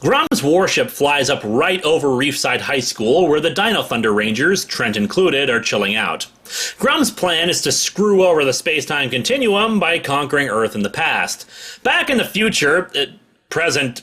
Grum's warship flies up right over Reefside High School, where the Dino Thunder Rangers, Trent included, are chilling out. Grum's plan is to screw over the space-time continuum by conquering Earth in the past. Back in the future, present,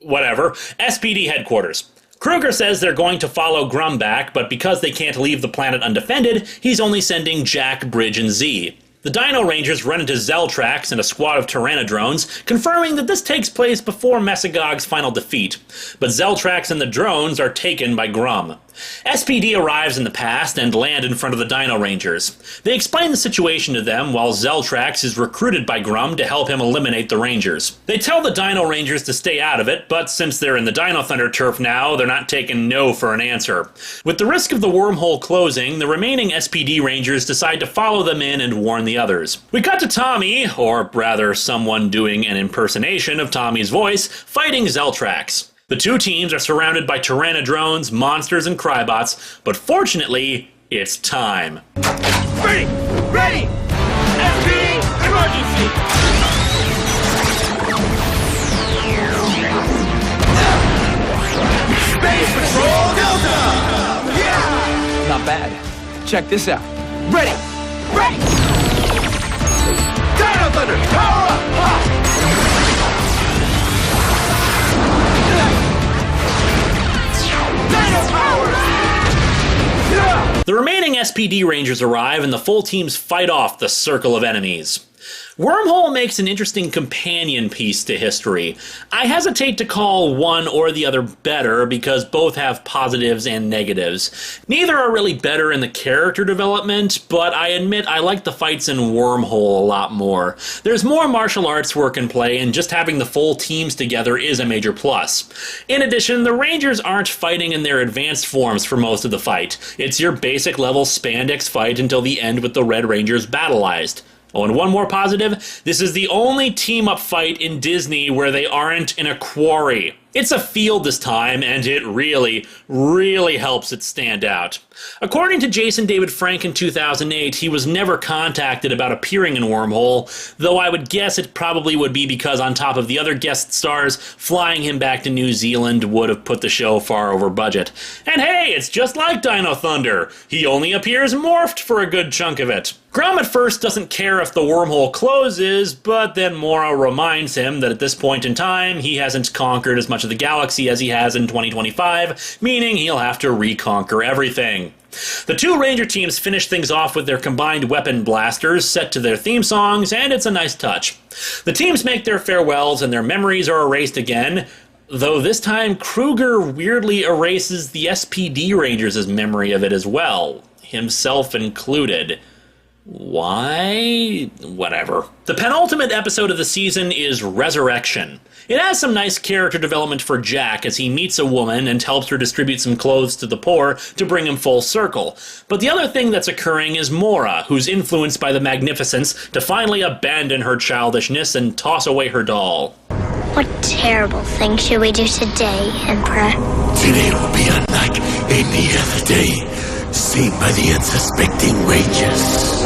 whatever, S.P.D. headquarters. Kruger says they're going to follow Grum back, but because they can't leave the planet undefended, he's only sending Jack, Bridge, and Z. The Dino Rangers run into Zeltrax and a squad of Tyrannodrones, confirming that this takes place before Mesogog's final defeat. But Zeltrax and the drones are taken by Grum. S.P.D. arrives in the past and land in front of the Dino Rangers. They explain the situation to them while Zeltrax is recruited by Grum to help him eliminate the Rangers. They tell the Dino Rangers to stay out of it, but since they're in the Dino Thunder turf now, they're not taking no for an answer. With the risk of the wormhole closing, the remaining S.P.D. Rangers decide to follow them in and warn the others. We cut to Tommy, or rather someone doing an impersonation of Tommy's voice, fighting Zeltrax. The two teams are surrounded by Tyrannodrones, monsters, and Crybots, but fortunately, it's time. Ready! Ready! S.P.D. Emergency! Space Patrol Delta! Yeah! Not bad. Check this out. Ready! Ready! Dino Thunder! Power up! Ha! The remaining S.P.D. Rangers arrive and the full teams fight off the circle of enemies. Wormhole makes an interesting companion piece to history. I hesitate to call one or the other better because both have positives and negatives. Neither are really better in the character development, but I admit I like the fights in Wormhole a lot more. There's more martial arts work in play, and just having the full teams together is a major plus. In addition, the Rangers aren't fighting in their advanced forms for most of the fight. It's your basic level spandex fight until the end with the Red Rangers battleized. Oh, and one more positive, this is the only team-up fight in Disney where they aren't in a quarry. It's a field this time, and it really, really helps it stand out. According to Jason David Frank in 2008, he was never contacted about appearing in Wormhole, though I would guess it probably would be because on top of the other guest stars, flying him back to New Zealand would have put the show far over budget. And hey, it's just like Dino Thunder. He only appears morphed for a good chunk of it. Grum at first doesn't care if the wormhole closes, but then Mora reminds him that at this point in time, he hasn't conquered as much of the galaxy as he has in 2025, meaning he'll have to reconquer everything. The two Ranger teams finish things off with their combined weapon blasters set to their theme songs, and it's a nice touch. The teams make their farewells and their memories are erased again, though this time Kruger weirdly erases the S.P.D. Rangers' memory of it as well, himself included. Why? Whatever. The penultimate episode of the season is Resurrection. It has some nice character development for Jack as he meets a woman and helps her distribute some clothes to the poor to bring him full circle. But the other thing that's occurring is Mora, who's influenced by the Magnificence to finally abandon her childishness and toss away her doll. What terrible thing should we do today, Emperor? Today will be unlike any other day, seen by the unsuspecting Rangers.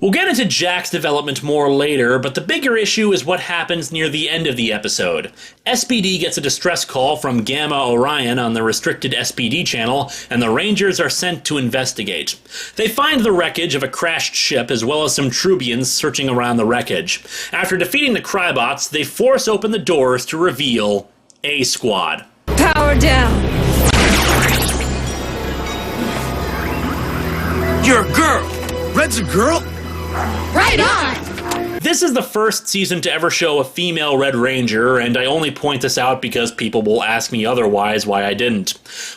We'll get into Jack's development more later, but the bigger issue is what happens near the end of the episode. S.P.D. gets a distress call from Gamma Orion on the restricted S.P.D. channel, and the Rangers are sent to investigate. They find the wreckage of a crashed ship as well as some Trubians searching around the wreckage. After defeating the Crybots, they force open the doors to reveal A-Squad. Power down! You're a girl! Red's a girl? Right on! This is the first season to ever show a female Red Ranger, and I only point this out because people will ask me otherwise why I didn't.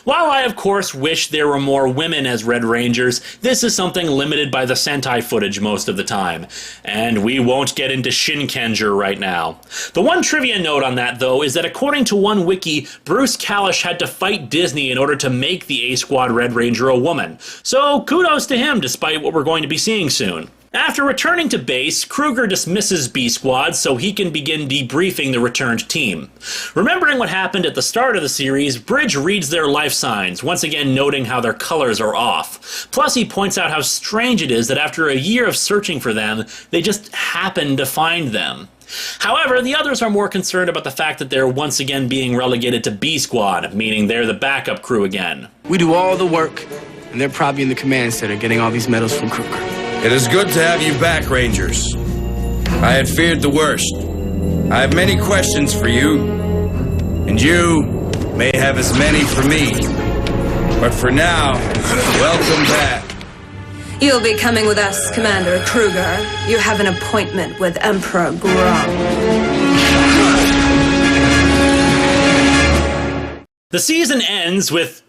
While I of course wish there were more women as Red Rangers, this is something limited by the Sentai footage most of the time. And we won't get into Shinkenger right now. The one trivia note on that though is that according to one wiki, Bruce Kalish had to fight Disney in order to make the A-Squad Red Ranger a woman. So kudos to him despite what we're going to be seeing soon. After returning to base, Kruger dismisses B-Squad so he can begin debriefing the returned team. Remembering what happened at the start of the series, Bridge reads their life signs, once again noting how their colors are off. Plus he points out how strange it is that after a year of searching for them, they just happen to find them. However, the others are more concerned about the fact that they're once again being relegated to B Squad, meaning they're the backup crew again. We do all the work, and they're probably in the command center getting all these medals from Kruger. It is good to have you back, Rangers. I had feared the worst. I have many questions for you, and you may have as many for me. But for now, welcome back. You'll be coming with us, Commander Kruger. You have an appointment with Emperor Grom. The season ends with,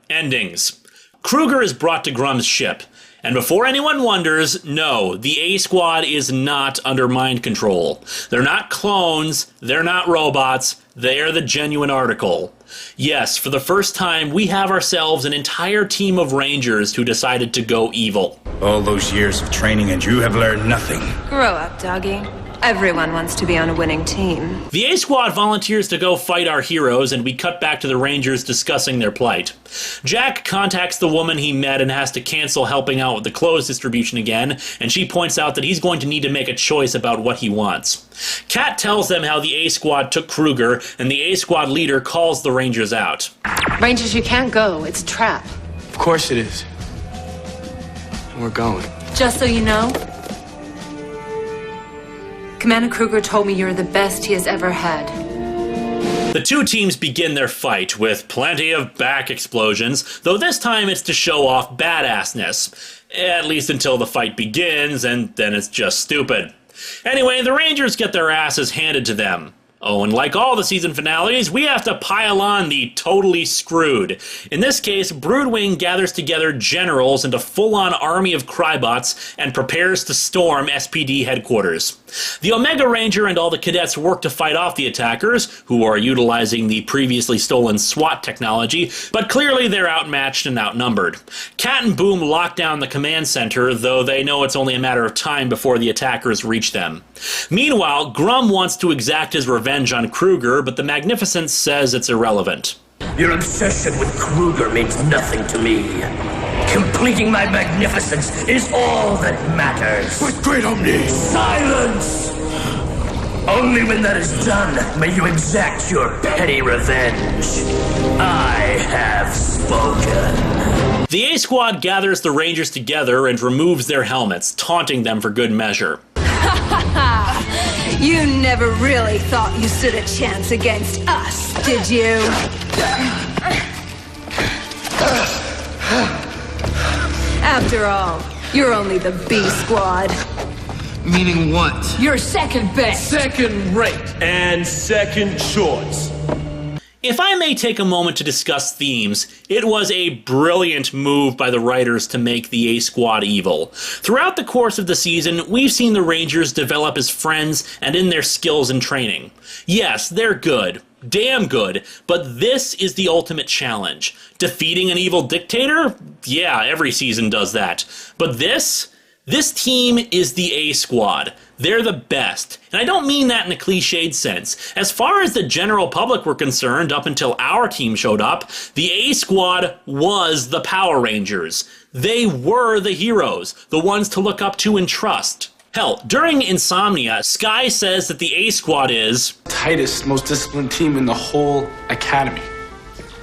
endings. Kruger is brought to Grum's ship. And before anyone wonders, no, the A Squad is not under mind control. They're not clones, they're not robots, they're the genuine article. Yes, for the first time, we have ourselves an entire team of Rangers who decided to go evil. All those years of training and you have learned nothing. Grow up, doggy. Everyone wants to be on a winning team. The A Squad volunteers to go fight our heroes, and we cut back to the Rangers discussing their plight. Jack contacts the woman he met and has to cancel helping out with the clothes distribution again, and she points out that he's going to need to make a choice about what he wants. Kat tells them how the A Squad took Kruger, and the A Squad leader calls the Rangers out. Rangers, you can't go. It's a trap. Of course it is. We're going. Just so you know, Commander Kruger told me you're the best he has ever had. The two teams begin their fight with plenty of back explosions, though this time it's to show off badassness. At least until the fight begins, and then it's just stupid. Anyway, the Rangers get their asses handed to them. Oh, and like all the season finales, we have to pile on the totally screwed. In this case, Broodwing gathers together generals into full-on army of Crybots and prepares to storm S.P.D. headquarters. The Omega Ranger and all the cadets work to fight off the attackers, who are utilizing the previously stolen SWAT technology, but clearly they're outmatched and outnumbered. Cat and Boom lock down the command center, though they know it's only a matter of time before the attackers reach them. Meanwhile, Grum wants to exact his revenge on Kruger, but the Magnificence says it's irrelevant. Your obsession with Kruger means nothing to me. Completing my magnificence is all that matters. With great omni! Silence! Only when that is done may you exact your petty revenge. I have spoken. The A Squad gathers the Rangers together and removes their helmets, taunting them for good measure. You never really thought you stood a chance against us, did you? After all, you're only the B Squad. Meaning what? You're second best. Second rate and second choice. If I may take a moment to discuss themes, it was a brilliant move by the writers to make the A Squad evil. Throughout the course of the season, we've seen the Rangers develop as friends and in their skills and training. Yes, they're good. Damn good, but this is the ultimate challenge. Defeating an evil dictator? Yeah, every season does that. But this team is the A Squad. They're the best. And I don't mean that in a cliched sense. As far as the general public were concerned, up until our team showed up, the A Squad was the Power Rangers. They were the heroes, the ones to look up to and trust. Hell, during Insomnia, Sky says that the A Squad is Tightest, most disciplined team in the whole academy.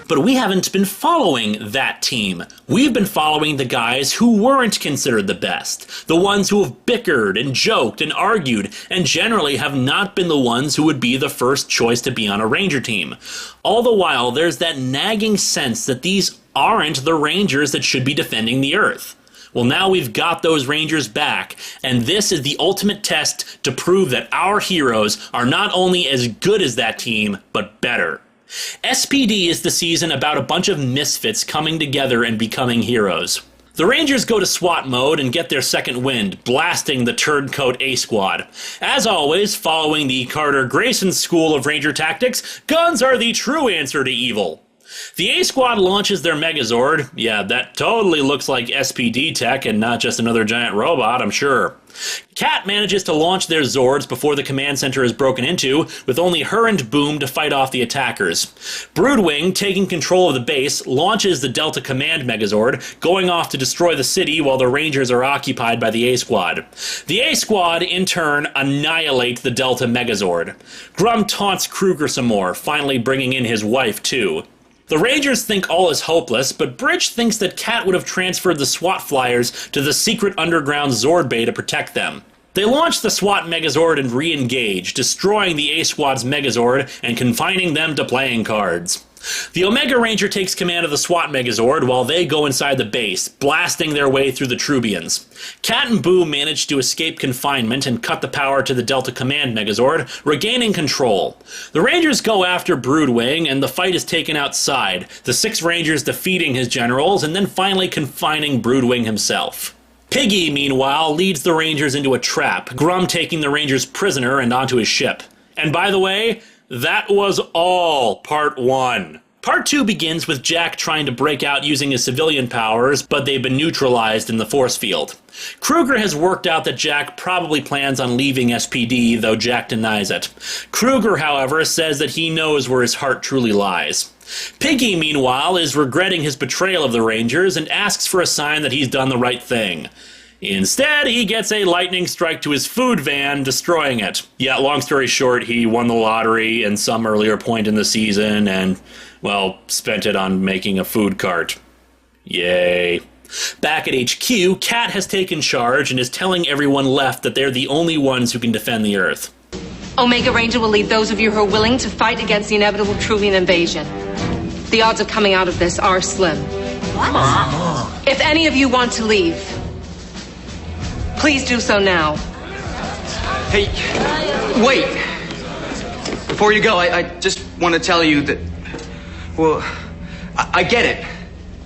But we haven't been following that team. We've been following the guys who weren't considered the best. The ones who have bickered and joked and argued, and generally have not been the ones who would be the first choice to be on a Ranger team. All the while, there's that nagging sense that these aren't the Rangers that should be defending the Earth. Well, now we've got those Rangers back, and this is the ultimate test to prove that our heroes are not only as good as that team, but better. S.P.D. is the season about a bunch of misfits coming together and becoming heroes. The Rangers go to SWAT mode and get their second wind, blasting the turncoat A Squad. As always, following the Carter Grayson school of Ranger tactics, guns are the true answer to evil. The A-Squad launches their Megazord. Yeah, that totally looks like SPD tech and not just another giant robot, I'm sure. Cat manages to launch their Zords before the command center is broken into, with only her and Boom to fight off the attackers. Broodwing, taking control of the base, launches the Delta Command Megazord, going off to destroy the city while the Rangers are occupied by the A-Squad. The A-Squad, in turn, annihilate the Delta Megazord. Grum taunts Kruger some more, finally bringing in his wife, too. The Rangers think all is hopeless, but Bridge thinks that Cat would have transferred the SWAT flyers to the secret underground Zord Bay to protect them. They launch the SWAT Megazord and re-engage, destroying the A-Squad's Megazord and confining them to playing cards. The Omega Ranger takes command of the SWAT Megazord while they go inside the base, blasting their way through the Trubians. Cat and Boo manage to escape confinement and cut the power to the Delta Command Megazord, regaining control. The Rangers go after Broodwing, and the fight is taken outside, the 6 Rangers defeating his generals and then finally confining Broodwing himself. Piggy, meanwhile, leads the Rangers into a trap, Grum taking the Rangers prisoner and onto his ship. And by the way, that was all Part 1. Part 2 begins with Jack trying to break out using his civilian powers, but they've been neutralized in the force field. Kruger has worked out that Jack probably plans on leaving SPD, though Jack denies it. Kruger, however, says that he knows where his heart truly lies. Piggy, meanwhile, is regretting his betrayal of the Rangers and asks for a sign that he's done the right thing. Instead, he gets a lightning strike to his food van, destroying it. Yeah, long story short, he won the lottery in some earlier point in the season and, well, spent it on making a food cart. Yay. Back at HQ, Cat has taken charge and is telling everyone left that they're the only ones who can defend the Earth. Omega Ranger will lead those of you who are willing to fight against the inevitable Truvian invasion. The odds of coming out of this are slim. What? If any of you want to leave, please do so now. Hey, wait. Before you go, I just want to tell you that, well, I get it.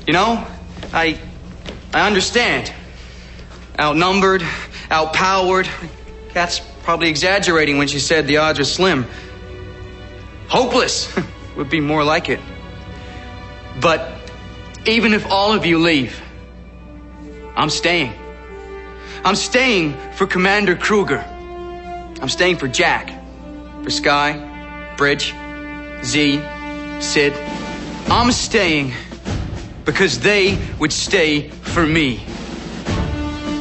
You know? I understand. Outnumbered, outpowered. Cat's probably exaggerating when she said the odds are slim. Hopeless would be more like it. But even if all of you leave, I'm staying. I'm staying for Commander Kruger. I'm staying for Jack, for Sky, Bridge, Z, Sid. I'm staying because they would stay for me.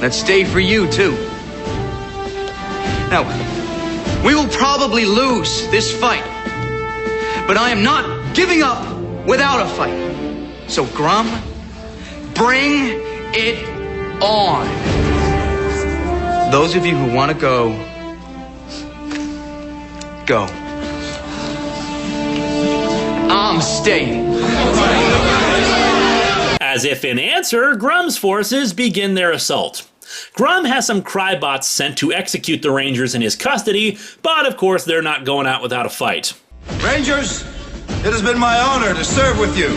Let's stay for you, too. Now, we will probably lose this fight, but I am not giving up without a fight. So, Grum, bring it on. Those of you who want to go, go. I'm staying. As if in answer, Grum's forces begin their assault. Grum has some Crybots sent to execute the Rangers in his custody, but of course they're not going out without a fight. Rangers, it has been my honor to serve with you.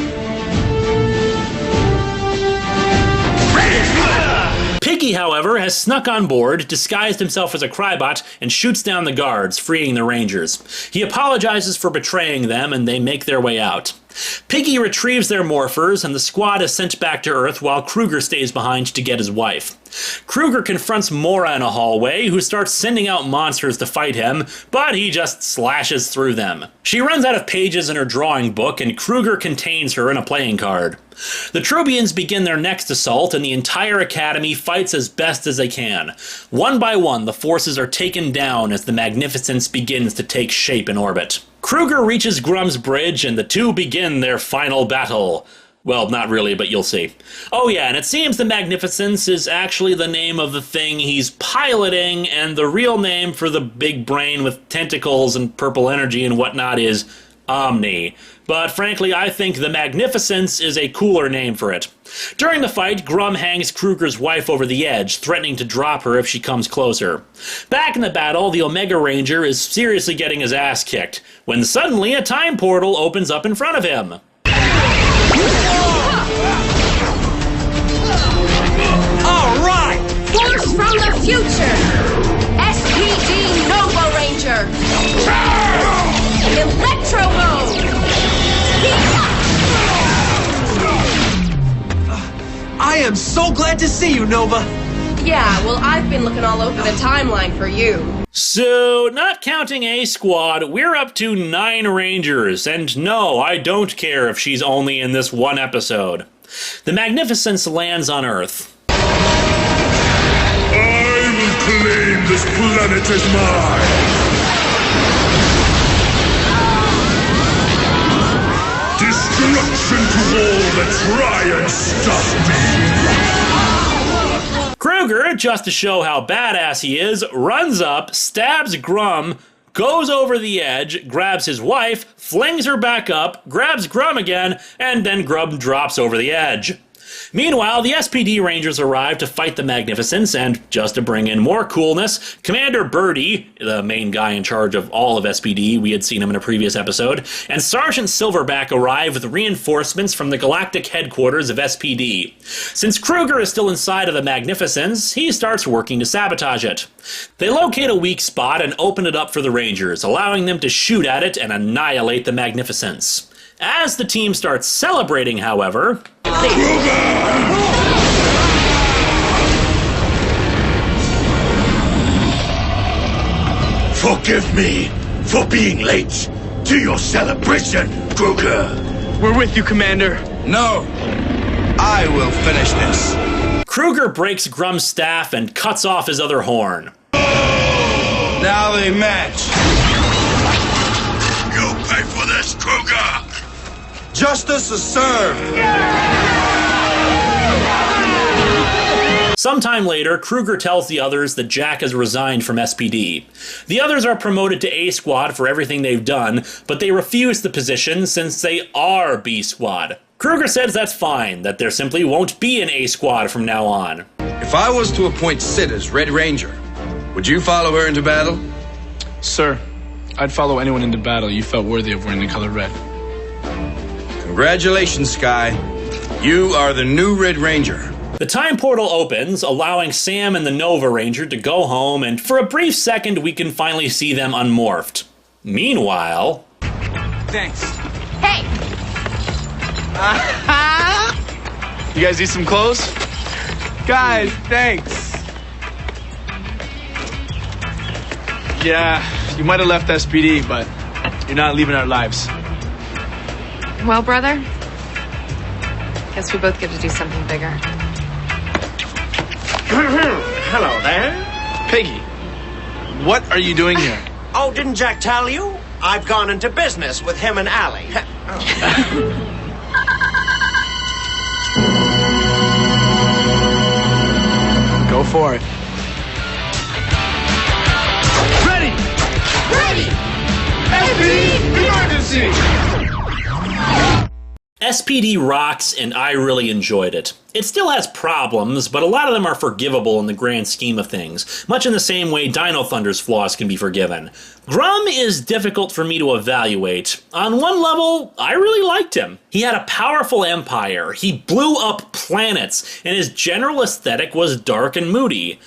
Piggy, however, has snuck on board, disguised himself as a Crybot, and shoots down the guards, freeing the Rangers. He apologizes for betraying them, and they make their way out. Piggy retrieves their morphers, and the squad is sent back to Earth while Kruger stays behind to get his wife. Kruger confronts Mora in a hallway, who starts sending out monsters to fight him, but he just slashes through them. She runs out of pages in her drawing book, and Kruger contains her in a playing card. The Trubians begin their next assault, and the entire Academy fights as best as they can. One by one, the forces are taken down as the Magnificence begins to take shape in orbit. Kruger reaches Grum's bridge, and the two begin their final battle. Well, not really, but you'll see. Oh yeah, and it seems the Magnificence is actually the name of the thing he's piloting, and the real name for the big brain with tentacles and purple energy and whatnot is Omni. But frankly, I think the Magnificence is a cooler name for it. During the fight, Grum hangs Kruger's wife over the edge, threatening to drop her if she comes closer. Back in the battle, the Omega Ranger is seriously getting his ass kicked, when suddenly a time portal opens up in front of him. All right! Force from the future! S.P.D. Nova Ranger! Electro mode! so glad to see you, Nova. Yeah, well, I've been looking all over the timeline for you. So, not counting A Squad, we're up to 9 Rangers, and no, I don't care if she's only in this one episode. The Magnificence lands on Earth. I will claim this planet as mine. Destruction to all that try and stop me! Kruger, just to show how badass he is, runs up, stabs Grum, goes over the edge, grabs his wife, flings her back up, grabs Grum again, and then Grum drops over the edge. Meanwhile, the SPD Rangers arrive to fight the Magnificence, and just to bring in more coolness, Commander Birdie, the main guy in charge of all of SPD, we had seen him in a previous episode, and Sergeant Silverback arrive with reinforcements from the galactic headquarters of SPD. Since Kruger is still inside of the Magnificence, he starts working to sabotage it. They locate a weak spot and open it up for the Rangers, allowing them to shoot at it and annihilate the Magnificence. As the team starts celebrating, however... Forgive me for being late to your celebration, Kruger. We're with you, Commander. No, I will finish this. Kruger breaks Grum's staff and cuts off his other horn. Now they match. You'll pay for this, Kruger. Justice is served. Sometime later, Kruger tells the others that Jack has resigned from SPD. The others are promoted to A Squad for everything they've done, but they refuse the position since they are B Squad. Kruger says that's fine, that there simply won't be an A Squad from now on. If I was to appoint Sid as Red Ranger, would you follow her into battle? Sir, I'd follow anyone into battle you felt worthy of wearing the color red. Congratulations, Sky. You are the new Red Ranger. The time portal opens, allowing Sam and the Nova Ranger to go home, and for a brief second we can finally see them unmorphed. Meanwhile... Thanks. Hey! You guys need some clothes? Guys, thanks. Yeah, you might have left SPD, but you're not leaving our lives. Well, brother, guess we both get to do something bigger. Hello there. Piggy, what are you doing here? Oh, didn't Jack tell you? I've gone into business with him and Allie. Go for it. Ready! Ready! SPD emergency! SPD rocks, and I really enjoyed it. It still has problems, but a lot of them are forgivable in the grand scheme of things, much in the same way Dino Thunder's flaws can be forgiven. Grum is difficult for me to evaluate. On one level, I really liked him. He had a powerful empire, he blew up planets, and his general aesthetic was dark and moody.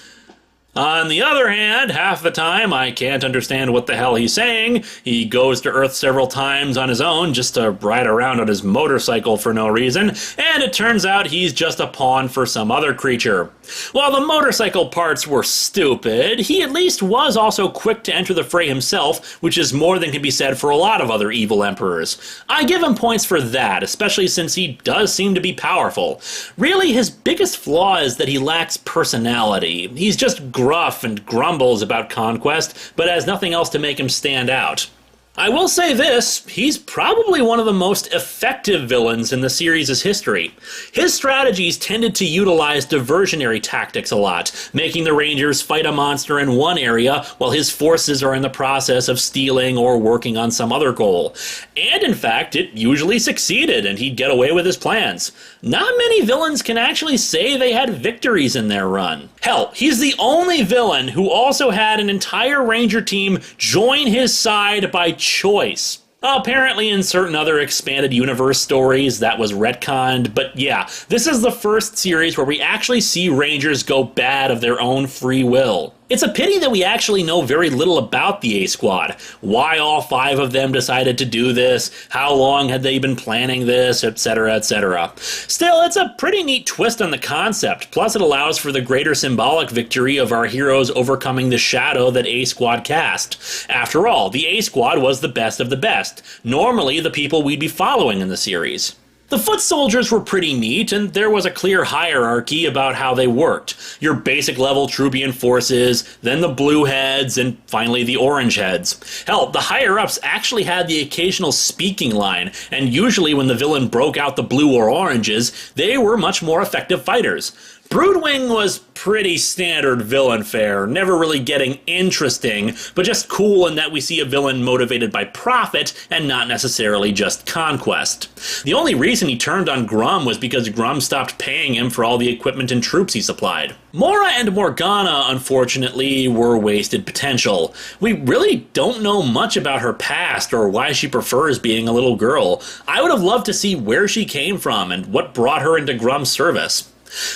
On the other hand, half the time I can't understand what the hell he's saying. He goes to Earth several times on his own just to ride around on his motorcycle for no reason, and it turns out he's just a pawn for some other creature. While the motorcycle parts were stupid, he at least was also quick to enter the fray himself, which is more than can be said for a lot of other evil emperors. I give him points for that, especially since he does seem to be powerful. Really, his biggest flaw is that he lacks personality. He's just gruff and grumbles about conquest, but has nothing else to make him stand out. I will say this, he's probably one of the most effective villains in the series' history. His strategies tended to utilize diversionary tactics a lot, making the Rangers fight a monster in one area while his forces are in the process of stealing or working on some other goal. And in fact, it usually succeeded and he'd get away with his plans. Not many villains can actually say they had victories in their run. Hell, he's the only villain who also had an entire Ranger team join his side by choice. Apparently in certain other expanded universe stories that was retconned, but yeah, this is the first series where we actually see Rangers go bad of their own free will. It's a pity that we actually know very little about the A-Squad, why all 5 of them decided to do this, how long had they been planning this, etc., etc. Still, it's a pretty neat twist on the concept, plus it allows for the greater symbolic victory of our heroes overcoming the shadow that A-Squad cast. After all, the A-Squad was the best of the best, normally the people we'd be following in the series. The foot soldiers were pretty neat, and there was a clear hierarchy about how they worked. Your basic level Troopian forces, then the blue heads, and finally the orange heads. Hell, the higher-ups actually had the occasional speaking line, and usually when the villain broke out the blue or oranges, they were much more effective fighters. Broodwing was pretty standard villain fare, never really getting interesting, but just cool in that we see a villain motivated by profit and not necessarily just conquest. The only reason he turned on Grum was because Grum stopped paying him for all the equipment and troops he supplied. Mora and Morgana, unfortunately, were wasted potential. We really don't know much about her past or why she prefers being a little girl. I would have loved to see where she came from and what brought her into Grum's service.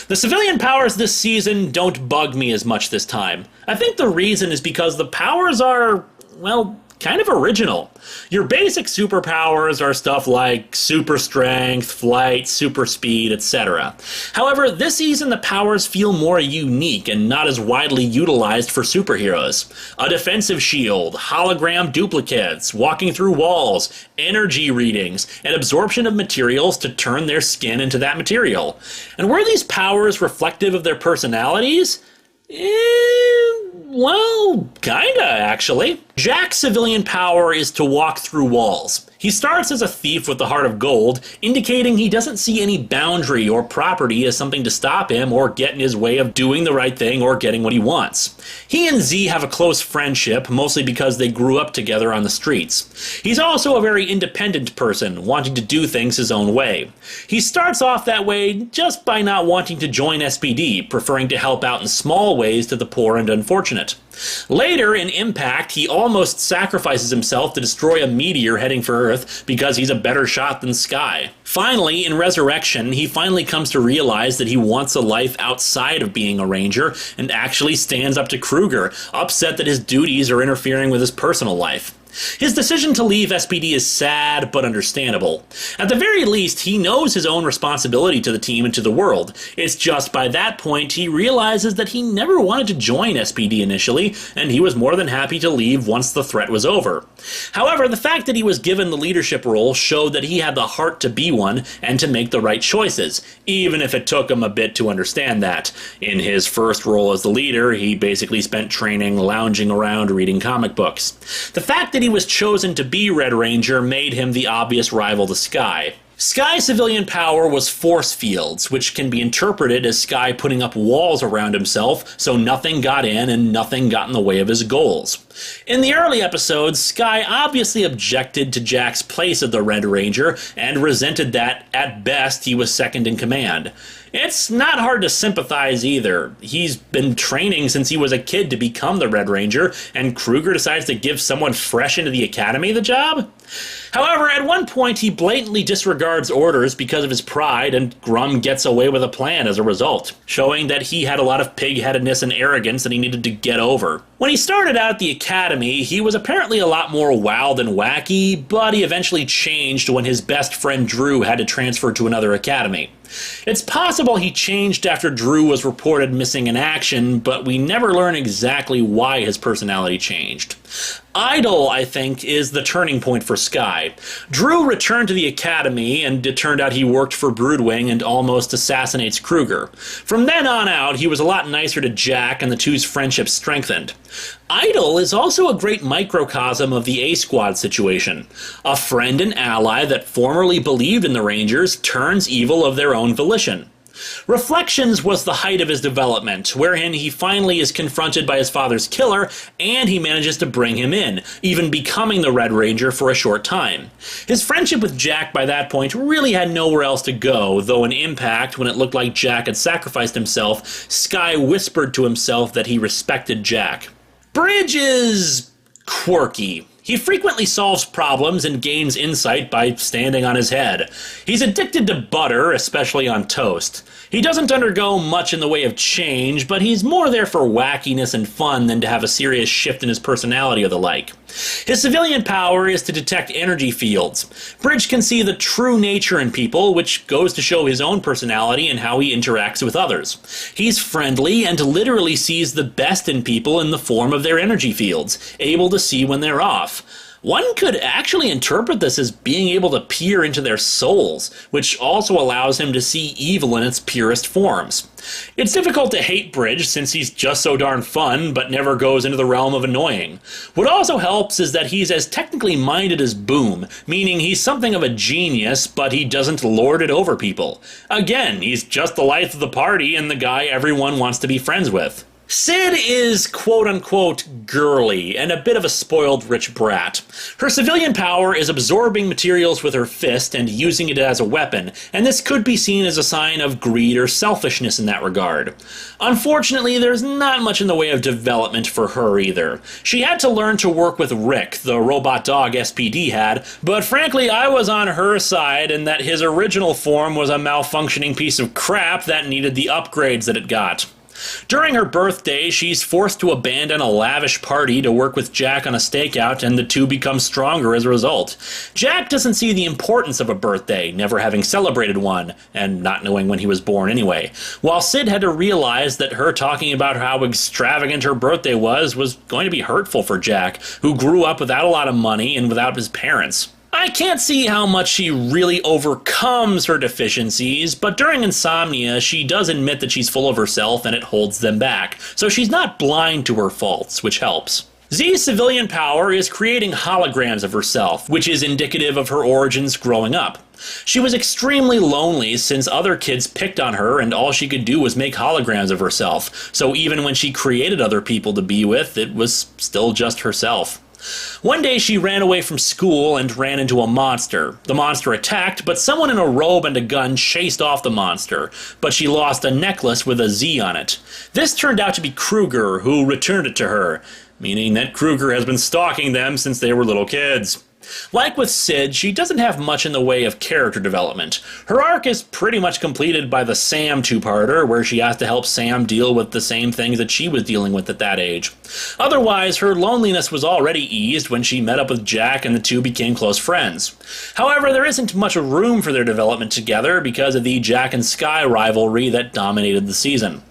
The civilian powers this season don't bug me as much this time. I think the reason is because the powers are, well, kind of original. Your basic superpowers are stuff like super strength, flight, super speed, etc. However, this season the powers feel more unique and not as widely utilized for superheroes. A defensive shield, hologram duplicates, walking through walls, energy readings, and absorption of materials to turn their skin into that material. And were these powers reflective of their personalities? Well, kinda, actually. Jack's civilian power is to walk through walls. He starts as a thief with the heart of gold, indicating he doesn't see any boundary or property as something to stop him or get in his way of doing the right thing or getting what he wants. He and Z have a close friendship, mostly because they grew up together on the streets. He's also a very independent person, wanting to do things his own way. He starts off that way just by not wanting to join SPD, preferring to help out in small ways to the poor and unfortunate. Later, in Impact, he almost sacrifices himself to destroy a meteor heading for Earth because he's a better shot than Sky. Finally, in Resurrection, he finally comes to realize that he wants a life outside of being a Ranger and actually stands up to Kruger, upset that his duties are interfering with his personal life. His decision to leave SPD is sad, but understandable. At the very least, he knows his own responsibility to the team and to the world. It's just by that point he realizes that he never wanted to join SPD initially, and he was more than happy to leave once the threat was over. However, the fact that he was given the leadership role showed that he had the heart to be one and to make the right choices, even if it took him a bit to understand that. In his first role as the leader, he basically spent training lounging around reading comic books. The fact that he was chosen to be Red Ranger made him the obvious rival to Sky. Sky's civilian power was force fields, which can be interpreted as Sky putting up walls around himself so nothing got in and nothing got in the way of his goals. In the early episodes, Sky obviously objected to Jack's place of the Red Ranger and resented that, at best, he was second in command. It's not hard to sympathize either. He's been training since he was a kid to become the Red Ranger, and Kruger decides to give someone fresh into the academy the job? However, at one point he blatantly disregards orders because of his pride, and Grum gets away with a plan as a result, showing that he had a lot of pig-headedness and arrogance that he needed to get over. When he started out at the academy, he was apparently a lot more wild and wacky, but he eventually changed when his best friend Drew had to transfer to another academy. It's possible he changed after Drew was reported missing in action, but we never learn exactly why his personality changed. Idol, I think, is the turning point for Sky. Drew returned to the academy, and it turned out he worked for Broodwing and almost assassinates Kruger. From then on out, he was a lot nicer to Jack, and the two's friendship strengthened. Idol is also a great microcosm of the A-Squad situation. A friend and ally that formerly believed in the Rangers turns evil of their own volition. Reflections was the height of his development, wherein he finally is confronted by his father's killer, and he manages to bring him in, even becoming the Red Ranger for a short time. His friendship with Jack by that point really had nowhere else to go, though in Impact, when it looked like Jack had sacrificed himself, Sky whispered to himself that he respected Jack. Bridge is quirky. He frequently solves problems and gains insight by standing on his head. He's addicted to butter, especially on toast. He doesn't undergo much in the way of change, but he's more there for wackiness and fun than to have a serious shift in his personality or the like. His civilian power is to detect energy fields. Bridge can see the true nature in people, which goes to show his own personality and how he interacts with others. He's friendly and literally sees the best in people in the form of their energy fields, able to see when they're off. One could actually interpret this as being able to peer into their souls, which also allows him to see evil in its purest forms. It's difficult to hate Bridge since he's just so darn fun, but never goes into the realm of annoying. What also helps is that he's as technically minded as Boom, meaning he's something of a genius, but he doesn't lord it over people. Again, he's just the life of the party and the guy everyone wants to be friends with. Sid is quote-unquote girly and a bit of a spoiled rich brat. Her civilian power is absorbing materials with her fist and using it as a weapon, and this could be seen as a sign of greed or selfishness in that regard. Unfortunately, there's not much in the way of development for her either. She had to learn to work with Rick, the robot dog S.P.D. had, but frankly I was on her side in that his original form was a malfunctioning piece of crap that needed the upgrades that it got. During her birthday, she's forced to abandon a lavish party to work with Jack on a stakeout, and the two become stronger as a result. Jack doesn't see the importance of a birthday, never having celebrated one, and not knowing when he was born anyway, while Sid had to realize that her talking about how extravagant her birthday was going to be hurtful for Jack, who grew up without a lot of money and without his parents. I can't see how much she really overcomes her deficiencies, but during Insomnia, she does admit that she's full of herself and it holds them back, so she's not blind to her faults, which helps. Z's civilian power is creating holograms of herself, which is indicative of her origins growing up. She was extremely lonely since other kids picked on her and all she could do was make holograms of herself, so even when she created other people to be with, it was still just herself. One day she ran away from school and ran into a monster. The monster attacked, but someone in a robe and a gun chased off the monster, but she lost a necklace with a Z on it. This turned out to be Kruger, who returned it to her, meaning that Kruger has been stalking them since they were little kids. Like with Sid, she doesn't have much in the way of character development. Her arc is pretty much completed by the Sam two-parter, where she has to help Sam deal with the same things that she was dealing with at that age. Otherwise, her loneliness was already eased when she met up with Jack and the two became close friends. However, there isn't much room for their development together because of the Jack and Sky rivalry that dominated the season.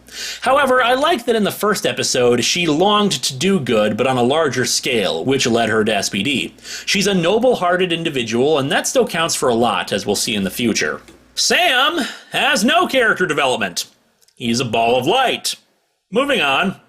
However, I like that in the first episode, she longed to do good, but on a larger scale, which led her to SPD. She's a noble-hearted individual, and that still counts for a lot, as we'll see in the future. Sam has no character development. He's a ball of light. Moving on.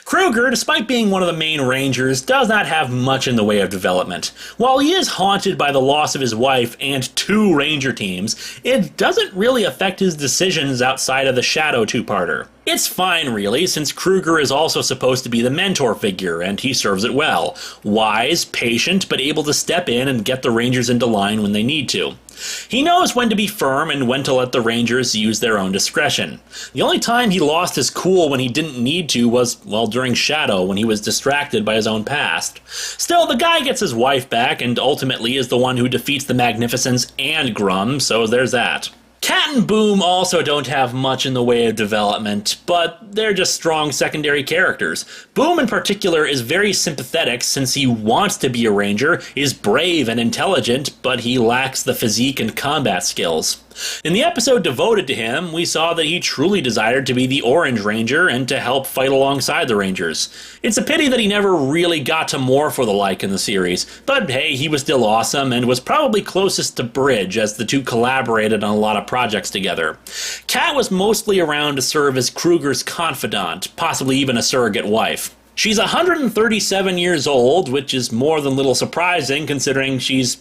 Kruger, despite being one of the main Rangers, does not have much in the way of development. While he is haunted by the loss of his wife and 2 Ranger teams, it doesn't really affect his decisions outside of the Shadow two-parter. It's fine, really, since Kruger is also supposed to be the mentor figure, and he serves it well. Wise, patient, but able to step in and get the Rangers into line when they need to. He knows when to be firm and when to let the Rangers use their own discretion. The only time he lost his cool when he didn't need to was, well, during Shadow, when he was distracted by his own past. Still, the guy gets his wife back and ultimately is the one who defeats the Magnificents and Grum, so there's that. Cat and Boom also don't have much in the way of development, but they're just strong secondary characters. Boom in particular is very sympathetic since he wants to be a Ranger, is brave and intelligent, but he lacks the physique and combat skills. In the episode devoted to him, we saw that he truly desired to be the Orange Ranger and to help fight alongside the Rangers. It's a pity that he never really got to more for the like in the series, but hey, he was still awesome and was probably closest to Bridge as the two collaborated on a lot of projects together. Kat was mostly around to serve as Kruger's confidant, possibly even a surrogate wife. She's 137 years old, which is more than little surprising considering she's,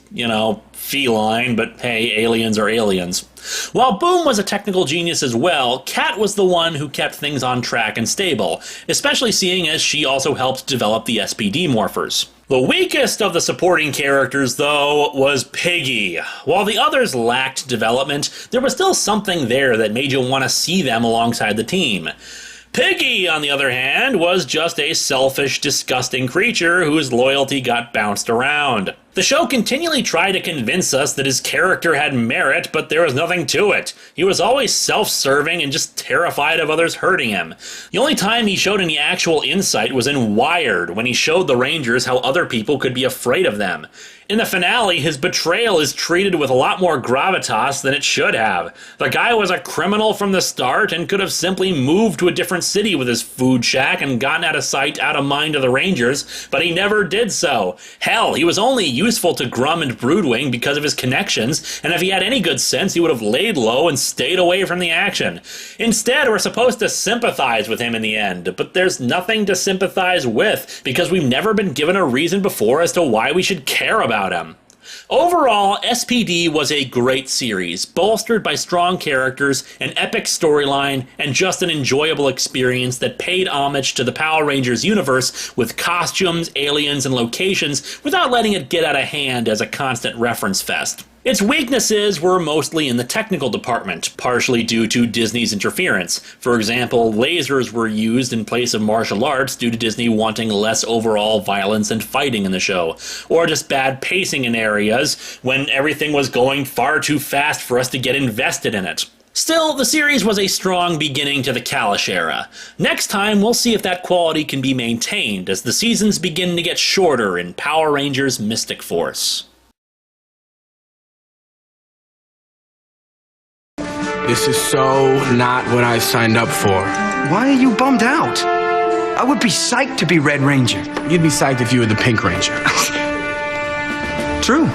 feline, but hey, aliens are aliens. While Boom was a technical genius as well, Kat was the one who kept things on track and stable, especially seeing as she also helped develop the S.P.D. morphers. The weakest of the supporting characters, though, was Piggy. While the others lacked development, there was still something there that made you want to see them alongside the team. Piggy, on the other hand, was just a selfish, disgusting creature whose loyalty got bounced around. The show continually tried to convince us that his character had merit, but there was nothing to it. He was always self-serving and just terrified of others hurting him. The only time he showed any actual insight was in Wired, when he showed the Rangers how other people could be afraid of them. In the finale, his betrayal is treated with a lot more gravitas than it should have. The guy was a criminal from the start and could have simply moved to a different city with his food shack and gotten out of sight, out of mind of the Rangers, but he never did so. Hell, he was only useful to Grum and Broodwing because of his connections, and if he had any good sense, he would have laid low and stayed away from the action. Instead, we're supposed to sympathize with him in the end, but there's nothing to sympathize with, because we've never been given a reason before as to why we should care about him. Overall, SPD was a great series, bolstered by strong characters, an epic storyline, and just an enjoyable experience that paid homage to the Power Rangers universe with costumes, aliens, and locations without letting it get out of hand as a constant reference fest. Its weaknesses were mostly in the technical department, partially due to Disney's interference. For example, lasers were used in place of martial arts due to Disney wanting less overall violence and fighting in the show, or just bad pacing in areas when everything was going far too fast for us to get invested in it. Still, the series was a strong beginning to the Kalish era. Next time, we'll see if that quality can be maintained as the seasons begin to get shorter in Power Rangers Mystic Force. This is so not what I signed up for. Why are you bummed out? I would be psyched to be Red Ranger. You'd be psyched if you were the Pink Ranger. True.